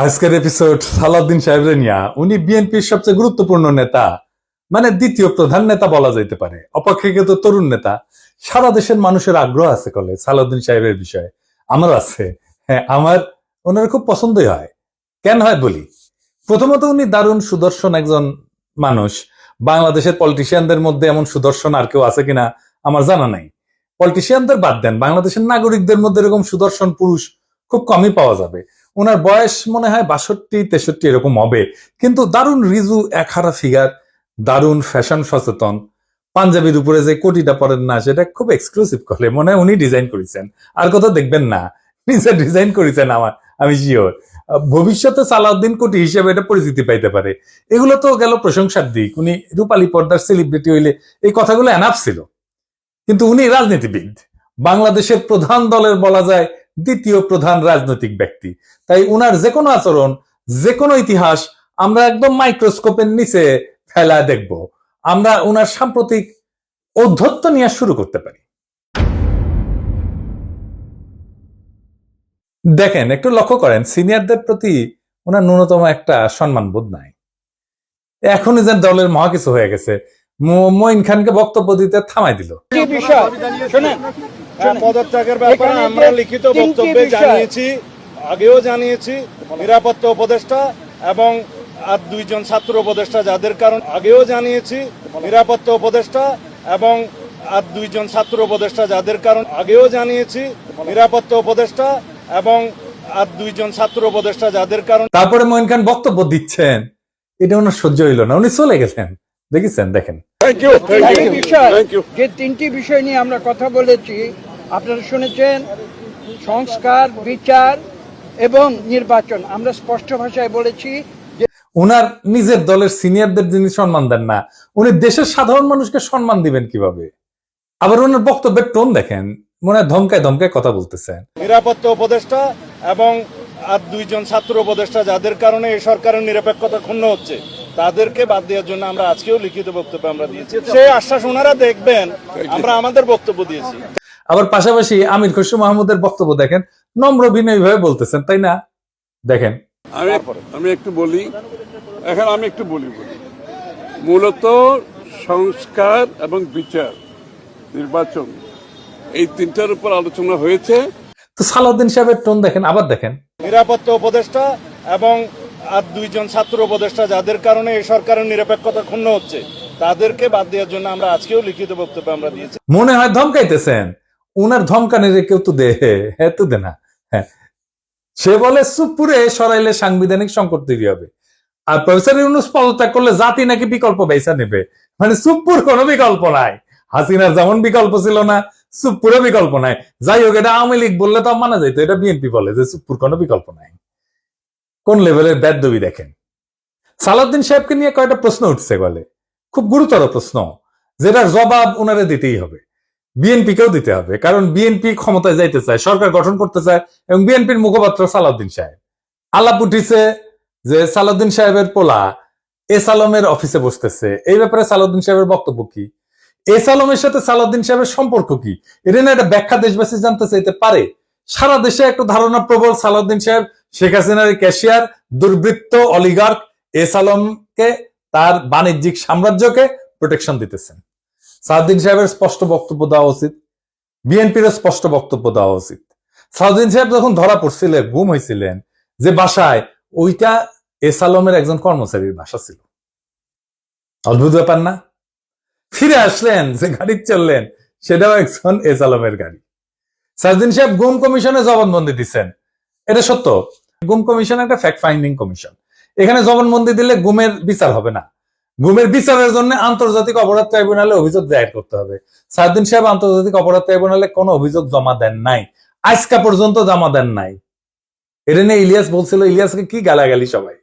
আজকের এপিসোড সালাউদ্দিন সাহেবের নিয়া। উনি বিএনপির সবচেয়ে গুরুত্বপূর্ণ নেতা, মানে দ্বিতীয় প্রধান নেতা বলা যাইতে পারে, অপেক্ষাকৃত তরুণ নেতা। সারা দেশের মানুষের আগ্রহ আছে কলে সালাউদ্দিন সাহেবের বিষয়ে। আমার আছে, হ্যাঁ, আমার ওনার খুব পছন্দই হয়। কেন হয় বলি। প্রথমত, উনি দারুণ সুদর্শন একজন মানুষ। বাংলাদেশের পলিটিশিয়ানদের মধ্যে এমন সুদর্শন আর কেউ আছে কিনা আমার জানা নাই। পলিটিশিয়ানদের বাদ দেন, বাংলাদেশের নাগরিকদের মধ্যে এরকম সুদর্শন পুরুষ খুব কমই পাওয়া যাবে। ওনার বয়স মনে হয় 62-63 এরকম হবে, কিন্তু দারুণ রিজু একহারা ফিগার, দারুণ ফ্যাশন সচেতন। পাঞ্জাবির উপরে যে কোটিটা পরেন না, সেটা খুব এক্সক্লুসিভ করে মনে হয় উনি ডিজাইন করেছেন, আর কোথাও দেখবেন না। নিজে ডিজাইন করেছেন, আমি শিওর। ভবিষ্যতে সালাউদ্দিন কোটি হিসেবে এটা পরিচিতি পাইতে পারে। এগুলো তো গেল প্রশংসার দিক। উনি রূপালী পর্দার সেলিব্রিটি হইলে এই কথাগুলো এনাফ ছিল, কিন্তু উনি রাজনীতিবিদ, বাংলাদেশের প্রধান দলের বলা যায় দ্বিতীয় প্রধান রাজনৈতিক ব্যক্তি। তাই উনার যে কোনো আচরণ, যে কোনো ইতিহাস আমরা একদম মাইক্রোস্কোপের নিচে ফেলা দেখব। আমরা উনার সাম্প্রতিক ঔদ্ধত্য নিয়ে শুরু করতে পারি। দেখেন, একটু লক্ষ্য করেন, সিনিয়রদের প্রতি ওনার ন্যূনতম একটা সম্মান বোধ নাই। এখনই যেন দলের মহা কিছু হয়ে গেছে, মঈন খানকে বক্তব্য দিতে থামাই দিল। পদত্যাগের ব্যাপারে আমরা লিখিত বক্তব্যে জানিয়েছি, আগেও জানিয়েছি। নিরাপত্তা উপদেষ্টা এবং আর দুইজন ছাত্র উপদেষ্টা যাদের কারণ আগেও জানিয়েছি। নিরাপত্তা উপদেষ্টা এবং আর দুইজন ছাত্র উপদেষ্টা যাদের কারণ আগেও জানিয়েছি। নিরাপত্তা উপদেষ্টা এবং আর দুইজন ছাত্র উপদেষ্টা যাদের কারণ। তারপরে মঈন খান বক্তব্য দিচ্ছেন, এটা ওনার সহ্য হইল না, উনি চলে গেছেন। দেখেছেন, দেখেন। যে তিনটি বিষয় নিয়ে আমরা কথা বলেছি আপনারা শুনেছেন, সংস্কার, বিচার এবং নির্বাচন। আমরা স্পষ্ট ভাষায় বলেছি উনার নিজের দলের সিনিয়রদের যিনি সম্মান দেন না, উনি দেশের সাধারণ মানুষকে সম্মান দিবেন কিভাবে? আবার ওনার বক্তব্যের টোন দেখেন, মনে হয় ধমকায় ধমকায় কথা বলতেছেন। নিরাপত্তা উপদেষ্টা এবং আর দুইজন ছাত্র উপদেষ্টা যাদের কারণে এই সরকারের নিরপেক্ষতা ক্ষুণ্ণ হচ্ছে, তাদেরকে বাদ দেওয়ার জন্য আমরা আজকেও লিখিত বক্তব্য আমরা দিয়েছি। সেই আশ্বাস ওনারা দেখবেন, আমরা আমাদের বক্তব্য দিয়েছি। আবার পাশাপাশি আমির খসরু মাহমুদের বক্তব্য দেখেন, নম্র বিনয়ী ভাবে বলতেছেন, তাই না? দেখেন, আমি একটু বলি, মূলত সংস্কার এবং বিচার, নির্বাচন, এই তিনটার উপর আলোচনা হয়েছে। তো সালাউদ্দিন সাহেবের টোন দেখেন, আবার দেখেন। নিরাপত্তা উপদেষ্টা এবং আর দুইজন ছাত্র উপদেষ্টা যাদের কারণে এই সরকারের নিরপেক্ষতা ক্ষুণ্ণ হচ্ছে, তাদেরকে বাদ দেওয়ার জন্য আমরা আজকেও লিখিত বক্তব্য আমরা দিয়েছি। মনে হয় ধমকাইতেছেন। উনার ধমকানের কেউ তো দে, হ্যাঁ তো দে না। হ্যাঁ, সে বলে সুপুরে সরাইলে সাংবিধানিক সংকট তৈরি হবে, আর প্রফেসর ইউনূস পদত্যাগ করলে জাতি নাকি বিকল্প বেচা নেবে। মানে সুপুর কোনো বিকল্প নাই। হাসিনার যেমন বিকল্প ছিল না, সুপুরে বিকল্প নাই। যাই হোক, এটা আওয়ামী লীগ বললে তো মানা যাইতো, এটা বিএনপি বলে যে সুপুর কোনো বিকল্প নাই। কোন লেভেলের বেদবি দেখেন। সালাউদ্দিন সাহেবকে নিয়ে কয়েকটা প্রশ্ন উঠছে বলে, খুব গুরুতর প্রশ্ন, যেটার জবাব ওনারে দিতেই হবে, বিএনপিকেও দিতে হবে। কারণ বিএনপি ক্ষমতায় যাইতে চায়, সরকার গঠন করতে চায়, এবং বিএনপির মুখপাত্র সালাউদ্দিন সাহেব। আলাপ উঠিছে যে সালাউদ্দিন সাহেবের পোলা এস আলমের অফিসে বসতেছে। এই ব্যাপারে সালাউদ্দিন সাহেবের বক্তব্য কি? এস আলমের সাথে সালাউদ্দিন সাহেবের সম্পর্ক কি? এটা না একটা ব্যাখ্যা দেশবাসী জানতে চাইতে পারে। সারা দেশে একটা ধারণা প্রবল, সালাউদ্দিন সাহেব শেখ হাসিনার ক্যাশিয়ার, দুর্বৃত্ত অলিগার্ক এস আলমকে, তার বাণিজ্যিক সাম্রাজ্যকে প্রোটেকশন দিতেছেন। সালাউদ্দিন সাহেবের স্পষ্ট বক্তব্য দেওয়া উচিত, বিএনপির স্পষ্ট বক্তব্য দেওয়া উচিত। সালাউদ্দিন সাহেব যখন ধরা পড়ছিলেন, গুম হয়েছিলেন যে বাসায়, ওইটা এস আলমের একজন কর্মচারীর বাসা ছিল। অদ্ভুত ব্যাপার না? ফিরে আসলেন, যে গাড়ি চললেন সেটাও একজন এস আলমের গাড়ি। সালাউদ্দিন সাহেব গুম কমিশনে জবানবন্দি দিচ্ছেন, এটা সত্য। গুম কমিশন একটা ফ্যাক্ট ফাইন্ডিং কমিশন। এখানে জবানবন্দি দিলে গুমের বিচার হবে না। গুমের বিচারের জন্য আন্তর্জাতিক অপরাধ ট্রাইব্যুনালে অভিযোগ দায়ের করতে হবে। সালাউদ্দিন সাহেব আন্তর্জাতিক অপরাধ ট্রাইব্যুনালে কোনো অভিযোগ জমা দেন নাই, আজকা পর্যন্ত জমা দেন নাই। এটা নিয়ে ইলিয়াস বলছিল, ইলিয়াসকে কি গালাগালি সবাই।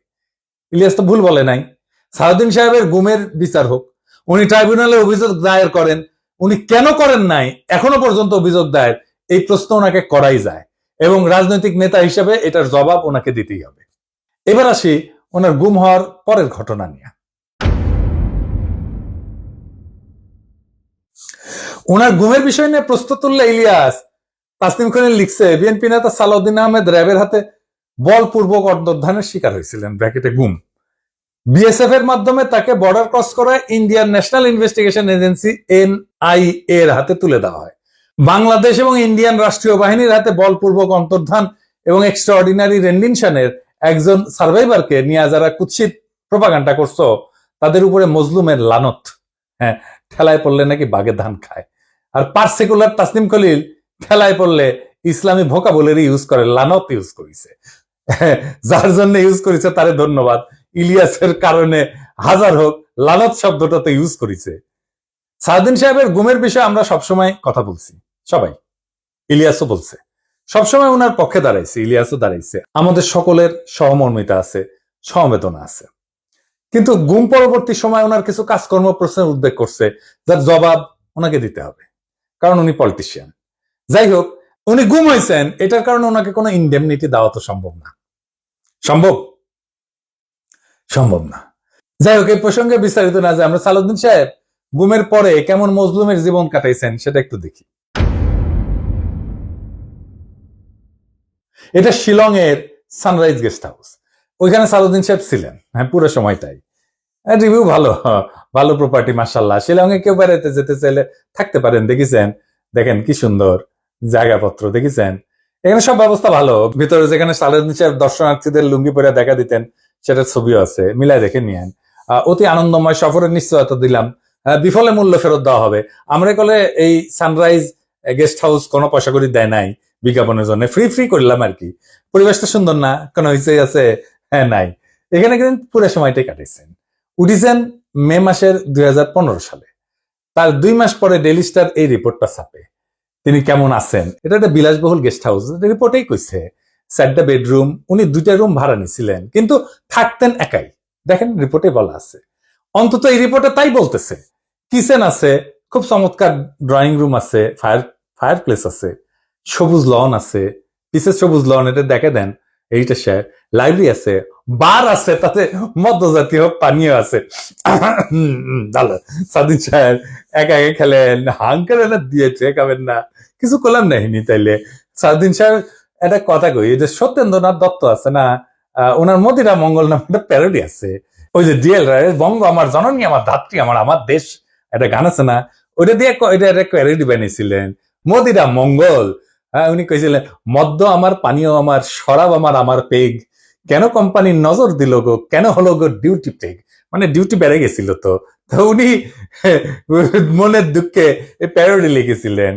ইলিয়াস তো ভুল বলে নাই। সালাউদ্দিন সাহেবের গুমের বিচার হোক, উনি ট্রাইব্যুনালে অভিযোগ দায়ের করেন। উনি কেন করেন নাই এখনো পর্যন্ত অভিযোগ দায়ের, এই প্রশ্ন ওনাকে করাই যায়, এবং রাজনৈতিক নেতা হিসেবে এটার জবাব ওনাকে দিতেই হবে। এবার আসি ওনার গুম হওয়ার পরের ঘটনা নিয়ে। ওনার গুমের বিষয় নিয়ে প্রশ্ন তুললে ইলিয়াস, তাসনিম খান লিখছে, বিএনপি নেতা সালাউদ্দিন আহমেদ র্যাবের হাতে বলপূর্বক অন্তর্ধানের শিকার হয়েছিলেন, ব্র্যাকেটে গুম। বিএসএফ এর মাধ্যমে তাকে বর্ডার ক্রস করায় Indian national investigation agency NIA এর হাতে তুলে দেওয়া হয়। বাংলাদেশ এবং ইন্ডিয়ান রাষ্ট্রীয় বাহিনীর হাতে বলপূর্বক অন্তর্ধান এবং এক্সট্রাঅর্ডিনারি রেন্ডিশনের একজন সার্ভাইভারকে নিয়ে যারা কুৎসিত প্রোপাগান্ডা করছো, তাদের উপরে মজলুমের লানত। হ্যাঁ, ঠেলায় পড়লে নাকি বাঘে ধান খায়। আর পার্সিকুলার তাসনিম খলিল ঠেলায় পড়লে ইসলামী ভোকাবুলারি ইউজ করে, লানত ইউজ করেছে। যার জন্য ইউজ করেছে তারে ধন্যবাদ। ইলিয়াসের কারণে হাজার হোক, লানত শব্দটা তো ইউজ করেছে। সাউদ্দিন সাহেবের গুমের বিষয়ে আমরা সবসময় কথা বলছি, সবাই, ইলিয়াসও বলছে, সবসময় ওনার পক্ষে দাঁড়াইছে, ইলিয়াসও দাঁড়াইছে। আমাদের সকলের সহমর্মিতা আছে, সমবেদনা আছে। কিন্তু গুম পরবর্তী সময় ওনার কিছু কাজকর্ম প্রশ্নের উদ্বেগ করছে, যার জবাব ওনাকে দিতে হবে, কারণ উনি পলিটিশিয়ান। যাই হোক, উনি গুম হয়েছেন, এটার কারণে ওনাকে কোনো ইনডেমনিটি দেওয়া তো সম্ভব না। সম্ভব না। যাই হোক, এই প্রসঙ্গে বিস্তারিত না যে আমরা সালাউদ্দিন সাহেব গুমের পরে কেমন মজলুমের জীবন কাটাইছেন সেটা একটু দেখি। এটা শিলং এর সানরাইজ গেস্ট হাউস। ওইখানে সালাউদ্দিন সাহেব ছিলেন, হ্যাঁ, পুরো সময়টাই। রিভিউ ভালো, ভালো প্রপার্টি, মাশাআল্লাহ। শিলং এ কেউ বেড়াতে যেতে চাইলে থাকতে পারেন, দেখেছেন, দেখেন কি সুন্দর জায়গাপত্র, দেখেছেন। এখানে সব ব্যবস্থা ভালো। ভিতরে যেখানে সালাউদ্দিন সাহেব দর্শনার্থীদের লুঙ্গি পরে দেখা দিতেন, সেটার ছবিও আছে, মিলাই দেখে নিয়েন। অতি আনন্দময় সফরের নিশ্চয়তা দিলাম, বিফলে মূল্য ফেরত দেওয়া হবে। আমরা কলে এই সানরাইজ গেস্ট হাউস কোনো পয়সা করে দেয় নাই বিজ্ঞাপনের জন্য, ফ্রি করলাম আর কি। পরিবেশটা সুন্দর না, কোনো হইচই আছে? হ্যাঁ, নাই। এখানে কিন্তু পুরো সময়টাই কাটাইছেন। উঠিছেন মে মাসের 2015 সালে। তার 2 মাস পরে ডেইলি স্টার এই রিপোর্টটা ছাপে, তিনি কেমন আছেন। এটা একটা বিলাসবহুল গেস্ট হাউস, রিপোর্টেই কইছে 4টা বেডরুম, উনি 2টা রুম ভাড়া নিছিলেন, কিন্তু থাকতেন একাই। দেখেন রিপোর্টে বলা আছে, অন্তত এই রিপোর্টে তাই বলতেছে। কিচেন আছে, খুব চমৎকার ড্রয়িং রুম আছে, ফায়ার প্লেস আছে, সবুজ লন আছে, পিসের সবুজ লন, এটা দেখে দেন, এইটা শেয়ার। লাইব্রেরি আছে, বার আছে, তাতে মদ্যজাতীয় পানীয় আছে। ভালো। সাদিন সাহেব একা খেলেন, হাঙ্কারে না দিয়েছে, খাবেন না, কিছু করলাম নাহিনি। তাইলে সাদিন সাহেব একটা কথা কই, যে সত্যেন্দ্রনাথ দত্ত আছে না, ওনার মদিরা মঙ্গল নামে একটা প্যারোডি আছে। ওই যে ডিএল রায়ের বঙ্গ আমার জননী, আমার ধাত্রী, আমার দেশ, একটা গান আছে না, ওইটা দিয়ে এটা একটা প্যারোডি বানিয়েছিলেন, মদিরা মঙ্গল। উনি কইছিলেন, মদ্য আমার, পানীয় আমার, শরাব আমার পেগ, কেন কোম্পানির নজর দিল গো, কেন হলো গো ডিউটি পেগ। মানে ডিউটি বেড়ে গেছিল তো উনি মনের দুঃখে প্যারোডি লিখেছিলেন।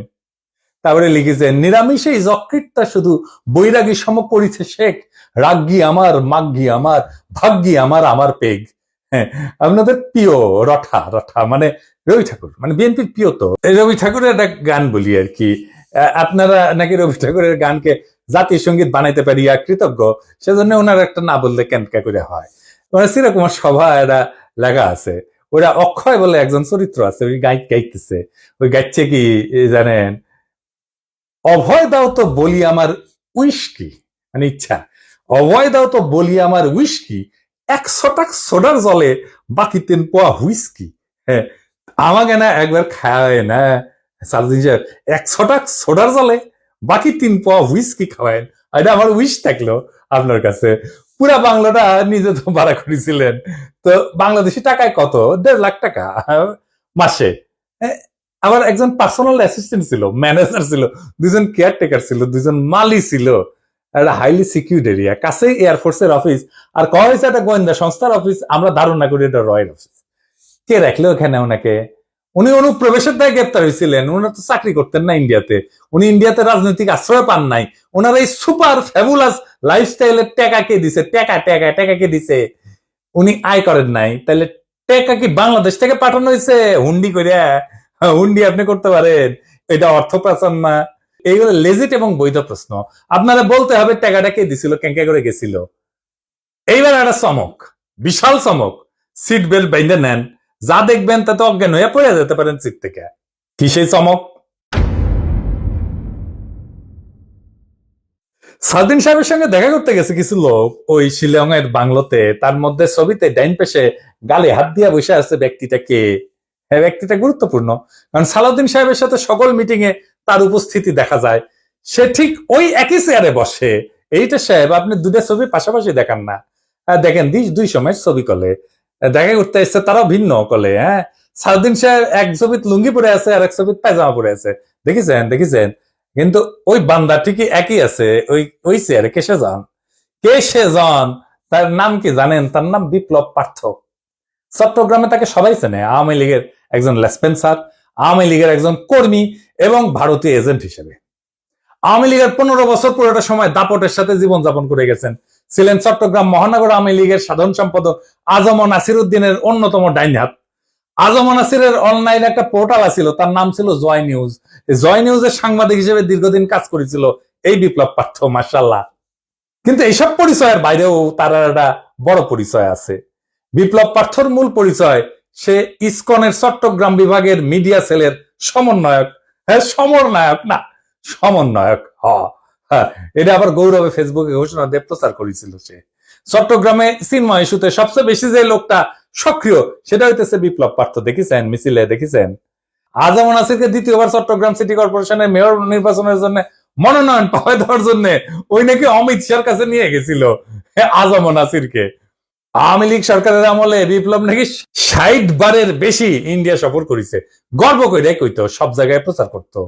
তারপরে লিখেছেন, নিরামিষেই যকৃতটা শুধু বৈরাগী সম করিছে শেখ, রাগ্গি আমার, মাগ্গি আমার, ভাগ্যি আমার পেগ। হ্যাঁ, আপনাদের প্রিয় রঠা মানে রবি ঠাকুর, মানে বিএনপির প্রিয় তো রবি ঠাকুরের একটা গান বলি আর কি। আপনারা নাকি রবি ঠাকুরের গানকে জাতীয় সঙ্গীত বানাইতে পারিয়া কৃতজ্ঞ, সেজন্য ওনার একটা না বললে কেনকা করে হয়। মানে শ্রীকুমার সভা এটা লেখা আছে, ওরা অক্ষয় বলে একজন চরিত্র আছে, ওই গাইতেছে, ওই গাইছে কি জানেন, অভয় দাও তো বলি আমার উইস্কি, মানে ইচ্ছা, অভয় দাও তো বলি আমার উইস্কি, 100 টাকা সোডার জলে বাকি 3 পোয়া হুইস্কি। হ্যাঁ, আমাকে না একবার খাওয়ায় না সালদিন সাহেব, 100 টাকা সোডার জলে বাকি 3 পোয়া হুইস্কি খাওয়ায়। এটা আমার উইশ থাকলো আপনার কাছে। পুরা বাংলাটা নিজে তো ভাড়া করেছিলেন, তো বাংলাদেশি টাকায় কত, 1.5 লাখ টাকা মাসে। আবার একজন পার্সোনাল অ্যাসিস্ট্যান্ট ছিল, ম্যানেজার ছিল, 2জন কেয়ারটেকার ছিল, 2জন মালি ছিল। একটা হাইলি সিকিউরিড এরিয়া, কাছেই এয়ারফোর্সের অফিস, আর কয়া হয়েছে একটা গোয়েন্দা সংস্থার অফিস। আমরা ধারণা করি এটা রয়্যাল অফিস। কে রাখলো ওখানে ওনাকে? উনি অনুপ্রবেশের দায়ে গ্রেপ্তার হয়েছিলেন। উনি তো চাকরি করতেন না ইন্ডিয়াতে, উনি ইন্ডিয়াতে রাজনৈতিক আশ্রয় পান নাই। ওনার এই সুপার ফ্যাবুলাস লাইফস্টাইলের টাকা কে দিছে? টাকা কে দিছে? উনি আয় করেন নাই, তাহলে টাকা কি বাংলাদেশ থেকে পাঠানো হয়েছে হুন্ডি করিয়া? হুন্ডি আপনি করতে পারেন, এটা অর্থ পাচার না? এইগুলো লেজিট এবং বৈধ প্রশ্ন। আপনারা বলতে হবে টাকাটা কে দিছিল, কেঙ্কা করে গেছিল। এইবার একটা চমক, বিশাল চমক, সিট বেল্ট বাইন্ধে নেন, যা দেখবেন তাতে অজ্ঞান হয়ে পড়ে যেতে পারেন সিট থেকে। কি সেই চমক? সালদিন সাহেবের সঙ্গে দেখা করতে গেছে কিছু লোক ওই শিলং এর বাংলোতে। তার মধ্যে ছবিতে ডাইন পেশে গালে হাত দিয়া বসে আছে ব্যক্তিটা কে? হ্যাঁ, ব্যক্তিটা গুরুত্বপূর্ণ, কারণ সালাউদ্দিন সাহেবের সাথে সকল মিটিং এ তার উপস্থিতি দেখা যায়। সে ঠিক ওই একই চেয়ারে বসে এইটা সাহেব আপনি দুইটা ছবি পাশাপাশি দেখান না। দেখেন দুই সময়ের ছবি কলে দেখা করতে এসছে, তারাও ভিন্ন কলে। হ্যাঁ, সাউদ্দিন সাহেব এক ছবিত লুঙ্গি পরে আছে আর এক ছবিত পায়জামা পরে আছে, দেখেছেন। কিন্তু ওই বান্দা ঠিকই একই আছে ওই চেয়ারে। কে সে জন তার নাম কি জানেন? তার নাম বিপ্লব পার্থ। চট্টগ্রামে তাকে সবাই চেনে, আওয়ামী লীগের একজন লেসপেন্সার, আওয়ামী লীগের একজন কর্মী এবং ভারতীয় এজেন্ট হিসেবে। আওয়ামী লীগের 15 বছর পুরোটা সময় দাপটের সাথে জীবনযাপন করে গেছেন। ছিলেন চট্টগ্রাম মহানগর আওয়ামী লীগের সাধারণ সম্পাদক আজম নাসির উদ্দিনের অন্যতম ডাইন হাত। আজম নাসিরের অনলাইন একটা পোর্টাল ছিল, তার নাম ছিল জয় নিউজ। জয় নিউজের সাংবাদিক হিসেবে দীর্ঘদিন কাজ করেছিল এই বিপ্লব পার্থ, মাশাআল্লাহ। কিন্তু এইসব পরিচয়ের বাইরেও তার একটা বড় পরিচয় আছে। বিপ্লব পার্থর মূল পরিচয়, সে ইসকনের চট্টগ্রাম বিভাগের মিডিয়া সেলের সমন্বয়ক। হ্যাঁ, সমন্বয়ক না, সমন্বয়ক। হ্যাঁ, এটা আবার গৌরবে ফেসবুকে ঘোষণা দিয়ে প্রচার করেছিল সে। চট্টগ্রামে চিন্ময় ইস্যুতে সবচেয়ে বেশি যে লোকটা সক্রিয়, সেটা হইতেছে বিপ্লব পার্থ। দেখেছেন মিছিলে, দেখেছেন। আজম নাসিরকে দ্বিতীয়বার চট্টগ্রাম সিটি কর্পোরেশনের মেয়র নির্বাচনের জন্য মনোনয়ন পাওয়া দেওয়ার জন্য ওই নাকি অমিত শাহর কাছে নিয়ে গেছিল আজম নাসিরকে। আওয়ামী লীগ সরকারের আমলে বিপ্লব নাকি 60 বারের বেশি ইন্ডিয়া সফর করেছে। গর্ব করে কইতো, সব জায়গায় প্রচার করতো।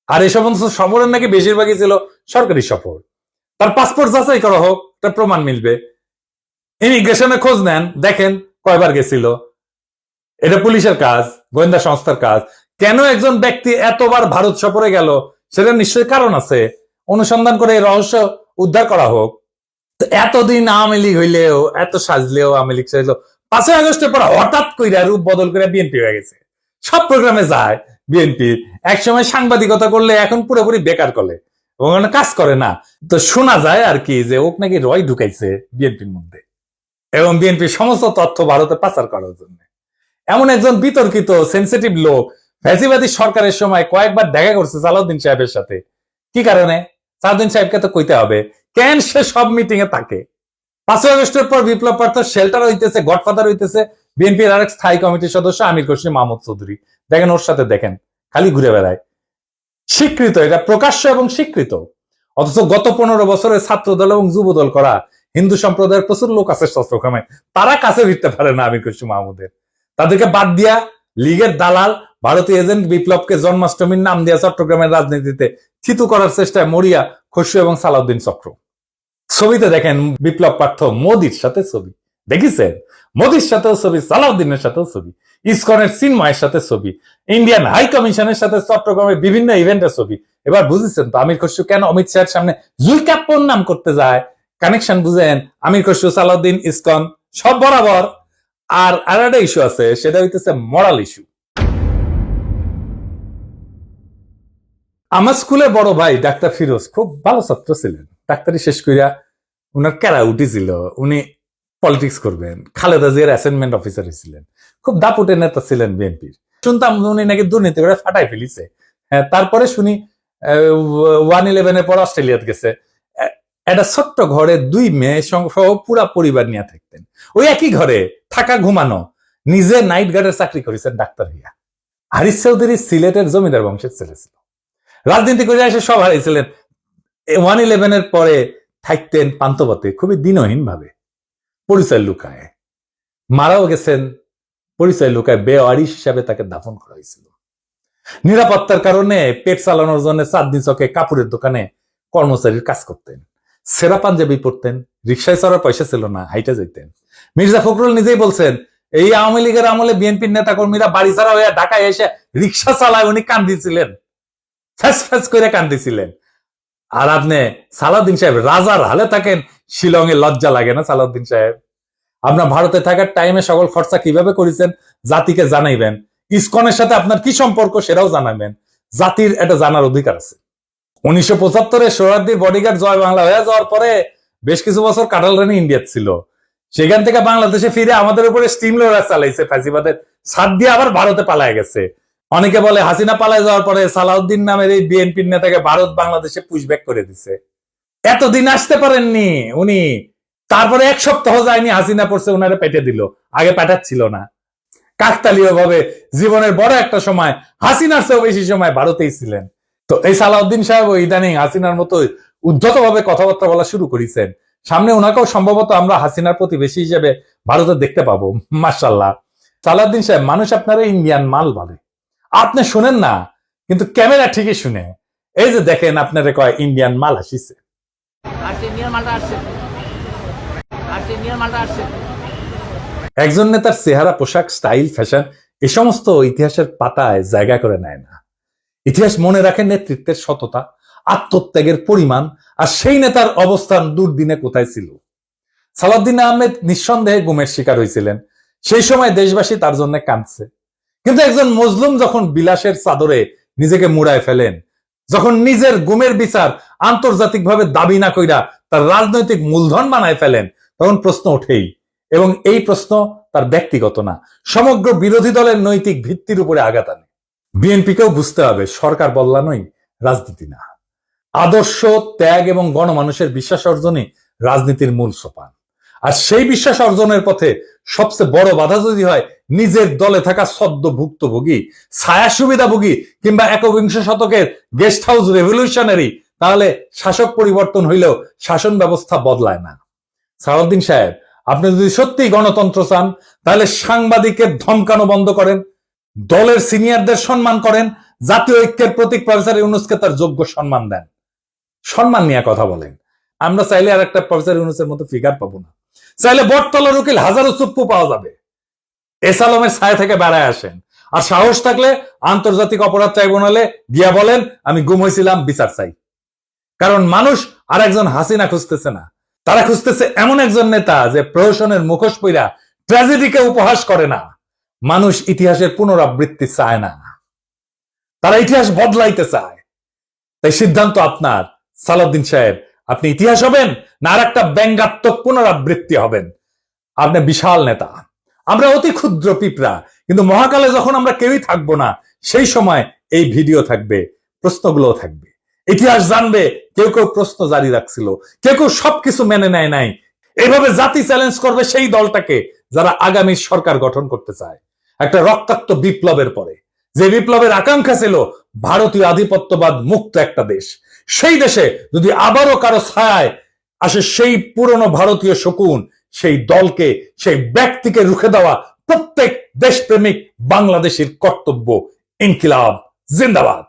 আর এই সমস্ত সফরের নাকি বেশিরভাগই ছিল সরকারি সফর। তার পাসপোর্ট যাচাই করা হোক, তার প্রমাণ মিলবে। ইমিগ্রেশনে খোঁজ নেন, দেখেন কয়বার গেছিল। এটা পুলিশের কাজ, গোয়েন্দা সংস্থার কাজ। কেন একজন ব্যক্তি এতবার ভারত সফরে গেল, সেটা নিশ্চয়ই কারণ আছে। অনুসন্ধান করে এই রহস্য উদ্ধার করা হোক। এতদিন আওয়ামী লীগ হইলেও, এত সাজলেও, আওয়ামী লীগ সাজলেও 5ই আগস্টের পর হঠাৎ কইরা রূপ বদল করে বিএনপি হয়ে গেছে। সব প্রোগ্রামে যায় বিএনপি। একসময় সাংবাদিকতা করলে এখন পুরোপুরি বেকার করে এবং কাজ করে না। তো শোনা যায় আর কি যে ওক নাকি রয় ঢুকাইছে বিএনপির মধ্যে এবং বিএনপির সমস্ত তথ্য ভারতে পাচার করার জন্য। এমন একজন বিতর্কিত সেন্সিটিভ লোক ফ্যাসিবাদী সরকারের সময় কয়েকবার দেখা করছে সালাউদ্দিন সাহেবের সাথে। কি কারণে? সালাউদ্দিন সাহেবকে তো কইতে হবে কেন সে সব মিটিং এ থাকে। 5ই আগস্টের পর বিপ্লব পার্থ শেল্টার হইতেছে, গডফাদার হইতেছে বিএনপির আরেক স্থায়ী কমিটির সদস্য আমির খসরু মাহমুদ চৌধুরী। দেখেন ওর সাথে, দেখেন খালি ঘুরে বেড়ায়। স্বীকৃত, এটা প্রকাশ্য এবং স্বীকৃত। অথচ গত 15 বছরে ছাত্র দল এবং যুব দল করা হিন্দু সম্প্রদায়ের প্রচুর লোক আছে চট্টগ্রামে, তারা কাছে ভিড়তে পারে না আমির খসরু মাহমুদের। তাদেরকে বাদ দিয়া লীগের দালাল ভারতীয় এজেন্ট বিপ্লবকে জন্মাষ্টমীর নাম দিয়া চট্টগ্রামের রাজনীতিতে থিতু করার চেষ্টায় মরিয়া খসরু এবং সালাউদ্দিন চক্র। ছবিতে দেখেন বিপ্লব পার্থ মোদির সাথে ছবি, দেখেছেন? মোদির সাথেও ছবি, সালাউদ্দিনের সাথেও ছবি, ইসকনের চিন্ময়ের সাথে ছবি, ইন্ডিয়ান হাই কমিশনের সাথে চট্টগ্রামের বিভিন্ন ইভেন্টের ছবি। এবার বুঝেছেন তো আমির খসরু কেন অমিত শাহের সামনে জুলকাপ্পর নাম করতে যায়? কানেকশন বুঝেন? আমির খসরু, সালাউদ্দিন, ইসকন সব বরাবর। আর একটা ইস্যু আছে, সেটা হইতেছে মরাল ইস্যু। আমার স্কুলে বড় ভাই ডাক্তার ফিরোজ খুব ভালো ছাত্র ছিলেন। ডাক্তারি শেষ করিয়া উনার ক্যারা উঠেছিল, উনি পলিটিক্স করবেন। খালেদা জিয়ার অ্যাসাইনমেন্ট অফিসার ছিলেন, খুব দাপুটে নেতা ছিলেন বিএনপির। শুনতাম উনি নাকি দুর্নীতি করে ফাটাই ফেলিছে। হ্যাঁ, তারপরে শুনি 1/11 পর অস্ট্রেলিয়াতে গেছে। একটা ছোট্ট ঘরে 2 মেয়ে সহ পুরা পরিবার নিয়ে থাকতেন। ওই একই ঘরে থাকা, ঘুমানো। নিজে নাইট গার্ডের চাকরি করেছেন ডাক্তার হইয়া। হারিস চৌধুরী সিলেটের জমিদার বংশের ছেলে ছিল। রাজনীতি করে এসে সব হারিয়েছিলেন। 1/11 পরে থাকতেন পান্তপথে, খুবই দিনহীন ভাবে, পরিচয় লুকায়। মারাও গেছেন পরিচয় লুকায়। বেওয়ারিশ হিসাবে তাকে দাফন করা হয়েছিল। নিরাপত্তার কারণে পেট চালানোর জন্য চাঁদনি চকে কাপড়ের দোকানে কর্মচারীর কাজ করতেন। সেরা পাঞ্জাবি পরতেন, রিক্সায় চড়ার পয়সা ছিল না, হাইটে যেতেন। মির্জা ফখরুল নিজেই বলছেন, এই আওয়ামী লীগের আমলে বিএনপির নেতা কর্মীরা বাড়ি ছাড়া হয়ে ঢাকায় এসে রিক্সা চালায় উনি কান্দিছিলেন, ফ্যাস ফ্যাস করে কান্দিছিলেন। আর আপনি সালাউদ্দিন সাহেব রাজার হালে থাকেন, শিলংয়ে লজ্জা লাগে না সালাউদ্দিন সাহেব? আপনার ভারতে থাকার টাইমে সকল খরচা কিভাবে করেছেন জাতিকে জানাইবেন। ইসকনের সাথে আপনার কি সম্পর্ক সেটাও জানাবেন। জাতির এটা জানার অধিকার আছে। 1975-এ সোহরাওয়ার্দীর বডিগার্ড জয় বাংলা হয়ে যাওয়ার পরে বেশ কিছু বছর কাটাল রানী ইন্ডিয়াতে ছিল। সেখান থেকে বাংলাদেশে ফিরে আমাদের উপরে স্টিম লোডার চালাইছে ফ্যাসিবাদের ছাদ দিয়ে, আবার ভারতে পালায় গেছে। অনেকে বলে হাসিনা পালায় যাওয়ার পরে সালাউদ্দিন নামের এই বিএনপির নেতাকে ভারত বাংলাদেশে পুশব্যাক করে দিছে। এতদিন আসতে পারেননি উনি, তারপরে 1 সপ্তাহ যায়নি হাসিনা পড়ছে উনারে পেটে দিল, আগে পাঠাচ্ছিল না। কাকতালীয় ভাবে জীবনের বড় একটা সময় হাসিনার চেয়েও বেশি সময় ভারতেই ছিলেন। তো এই সালাউদ্দিন সাহেব ইদানিং হাসিনার মতো উদ্ধতভাবে কথাবার্তা বলা শুরু করেছেন। সামনে ওনাকেও সম্ভবত আমরা হাসিনার প্রতিবেশী হিসেবে ভারতে দেখতে পাবো। মাশাআল্লাহ। সালাউদ্দিন সাহেব, মানুষ আপনারা ইন্ডিয়ান মাল বলে, আপনি শুনেন না, কিন্তু ক্যামেরা ঠিকই শুনে। এই যে দেখেন, আপনারা কয় ইন্ডিয়ান মাল আসিছে। একজন নেতার চেহারা, পোশাক, স্টাইল, ফ্যাশন এ সমস্ত ইতিহাসের পাতায় জায়গা করে নেয় না। ইতিহাস মনে রাখে নেতৃত্বের সততা, আত্মত্যাগের পরিমাণ, আর সেই নেতার অবস্থান দুর্দিনে কোথায় ছিল। সালাউদ্দিন আহমেদ নিঃসন্দেহে গুমের শিকার হয়েছিলেন। সেই সময় দেশবাসী তার জন্য কাঁদছে। কিন্তু একজন মজলুম যখন বিলাসের চাদরে নিজেকে মুড়ায় ফেলেন, যখন নিজের গুমের বিচার আন্তর্জাতিকভাবে দাবি না কইরা তার রাজনৈতিক মূলধন বানায় ফেলেন, তখন প্রশ্ন ওঠেই। এবং এই প্রশ্ন তার ব্যক্তিগত না, সমগ্র বিরোধী দলের নৈতিক ভিত্তির উপরে আঘাত আনে। বিএনপিকেও বুঝতে হবে, সরকার বদলানোই রাজনীতি না। আদর্শ, ত্যাগ এবং গণমানুষের বিশ্বাস অর্জনই রাজনীতির মূল সোপান। আর সেই বিশ্বাস অর্জনের পথে সবচেয়ে বড় বাধা যদি হয় নিজের দলে থাকা সদ্য ভুক্তভোগী, ছায়া সুবিধাভোগী কিংবা একবিংশ শতকের গেস্ট হাউস রেভলিউশনারি, তাহলে শাসক পরিবর্তন হইলেও শাসন ব্যবস্থা বদলায় না। সালাউদ্দিন সাহেব, আপনি যদি সত্যি গণতন্ত্র চান, তাহলে সাংবাদিকের ধমকানো বন্ধ করেন, দলের সিনিয়রদের সম্মান করেন, জাতীয় ঐক্যের প্রতীক প্রফেসর ইউনূসকে তার যোগ্য সম্মান দেন, সম্মান নিয়ে কথা বলেন। আমরা চাইলে আর একটা প্রফেসর ইউনূসের মতো ফিগার পাবো না। চাইলে বটতলার উকিল হাজারো চুপ্পু পাওয়া যাবে। এসালমের ছায়া থেকে বেড়ায় আসেন। আর সাহস থাকলে আন্তর্জাতিক অপরাধ ট্রাইব্যুনালে গিয়া বলেন, আমি গুম হয়েছিলাম, বিচার চাই। কারণ মানুষ আর একজন হাসিনা খুঁজতেছে না, তারা খুঁজতেছে এমন একজন নেতা যে প্রহসনের মুখোশ পইরা ট্র্যাজেডিকে উপহাস করে না। মানুষ ইতিহাসের পুনরাবৃত্তি চায় না, তারা ইতিহাস বদলাইতে চায়। তাই সিদ্ধান্ত আপনার সালাউদ্দিন সাহেব, আপনি ইতিহাস হবেন না আর একটা ব্যঙ্গাত্মক পুনরাবৃত্তি হবেন। আপনি বিশাল নেতা, আমরা অতি ক্ষুদ্র পিঁপড়া, কিন্তু মহাকালে যখন আমরা কেউই থাকবো না, সেই সময় এই ভিডিও থাকবে, প্রশ্নগুলো থাকবে, ইতিহাস জানবে। কেউ কেউ প্রশ্ন জারি রাখছিল, কেউ কেউ সবকিছু মেনে নেয় নাই। এইভাবে জাতি চ্যালেঞ্জ করবে সেই দলটাকে যারা আগামী সরকার গঠন করতে চায় একটা রক্তাক্ত বিপ্লবের পরে, যে বিপ্লবের আকাঙ্ক্ষা ছিল ভারতীয় আধিপত্যবাদ মুক্ত একটা দেশ। সেই দেশে যদি আবারও কারো ছায়ায় আসে সেই পুরনো ভারতীয় শকুন, সেই দলকে, সেই ব্যক্তিকে রুখে দেওয়া প্রত্যেক দেশপ্রেমিক বাংলাদেশের কর্তব্য। ইনকিলাব জিন্দাবাদ।